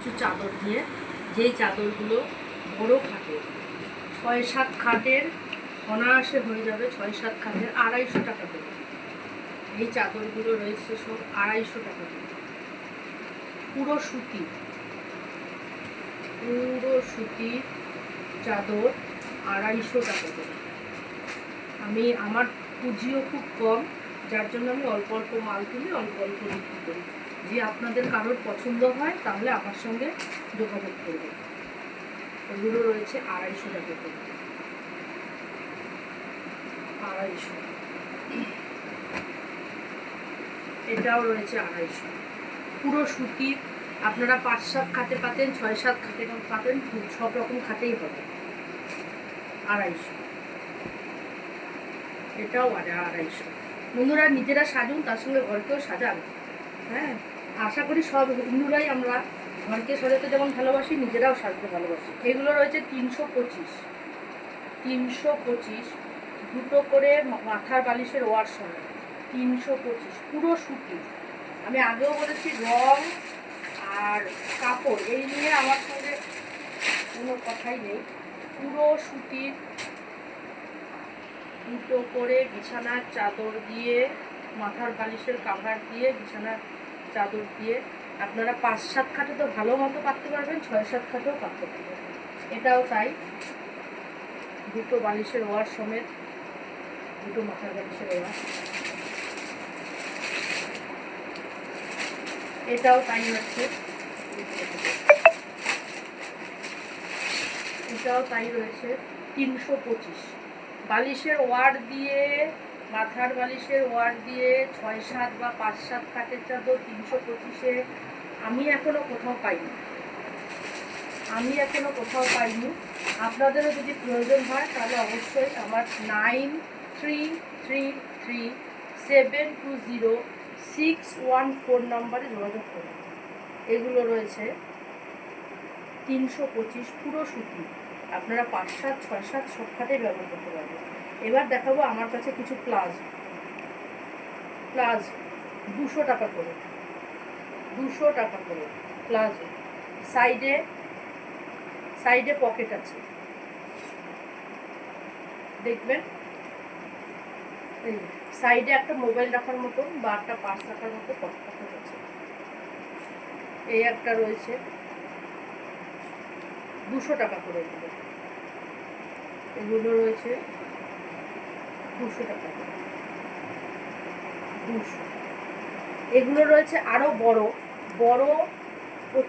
কিছু চাদর দিয়ে, যেই চাদরগুলো বড় খাটের 6-7 খাটের অনায়াসে হয়ে যাবে। 6-7 খাটের 250 টাকা করে। এই চাদরগুলো রয়েছে সব 250 টাকা করে। পুরো সুতির চাদর 250 টাকা করে। আমার পুঁজিও খুব কম, যার জন্য আমি অল্প অল্প মাল তুলি, অল্প অল্প বিক্রি করি। যে আপনাদের কারোর পছন্দ হয় তাহলে আমার সঙ্গে যোগাযোগ করবে। এগুলো রয়েছে 250 টাকা করে। 250। এটাও রয়েছে 250। পুরো সুতির, আপনারা 5-7 খাটে পাতেন, 6-7 খাটে পাতেন, সব রকম খাটেই হবে। 250। এটাও 250। বন্ধুরা নিজেরা সাজুন, তার সঙ্গে ঘরকেও সাজান। হ্যাঁ, আশা করি সব হিন্দুরাই আমরা ঘরকে সাজাতে যেমন ভালোবাসি, নিজেরাও সাজতে ভালোবাসি। এগুলো রয়েছে 325। 325 দুটো করে মাথার বালিশের ওয়ার সঙ্গে 325। পুরো সুতি। আমি আগেও বলেছি, রং আর কাপড় এই নিয়ে আমার সঙ্গে কোনো কথাই নেই। পুরো সুতির দুটো করে বিছানার চাদর দিয়ে, মাথার বালিশের কাভার দিয়ে, বিছানার চাদর দিয়ে আপনারা 5-7 খাটে তো ভালো মতো পাততে পারবেন, 6-7 খাটেও পাততে পারবেন। এটাও তাই, দুটো বালিশের ওয়ার সমেত, দুটো মাথার বালিশের ওয়ার। এটাও তাই রয়েছে, এটাও তাই রয়েছে 325। বালিশের ওয়ার দিয়ে, মাথার বালিশের ওয়ার দিয়ে 6-7 বা 5-7 খাটের চাদর 325-এ আমি এখনো কোথাও পাইনি। আপনাদেরও যদি প্রয়োজন হয় তাহলে অবশ্যই আমার 9333720614 নম্বরে যোগাযোগ করুন। এগুলো রয়েছে 325, পুরো সুতি। আপনারা 5-7, 6-7 সব খাটেই ব্যবহার করতে পারবেন। এবার দেখাবো আমার কাছে কিছু প্লাজো 200 টাকা করে। 200 টাকা করে প্লাজো। সাইডে পকেট আছে, দেখবেন সাইডে একটা মোবাইল রাখার মতন বা একটা পার্স রাখার মতো পকেট আছে। এই একটা রয়েছে 200 টাকা করে। এগুলো রয়েছে 200 টাকা করে। 200। এগুলো রয়েছে আরো বড়, প্রচুর বড়।